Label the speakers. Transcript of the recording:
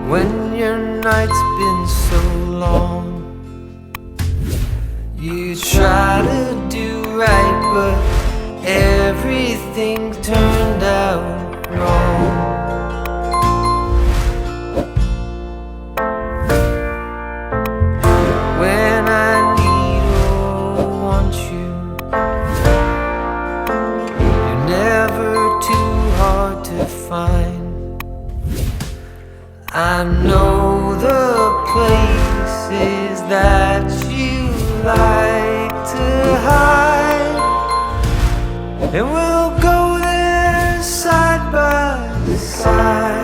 Speaker 1: When your night's been so long, you try to do right, but everything turned out wrong. When I need or want you, you're never too hard to find. I know the places that you like to hide, and we'll go there side by side.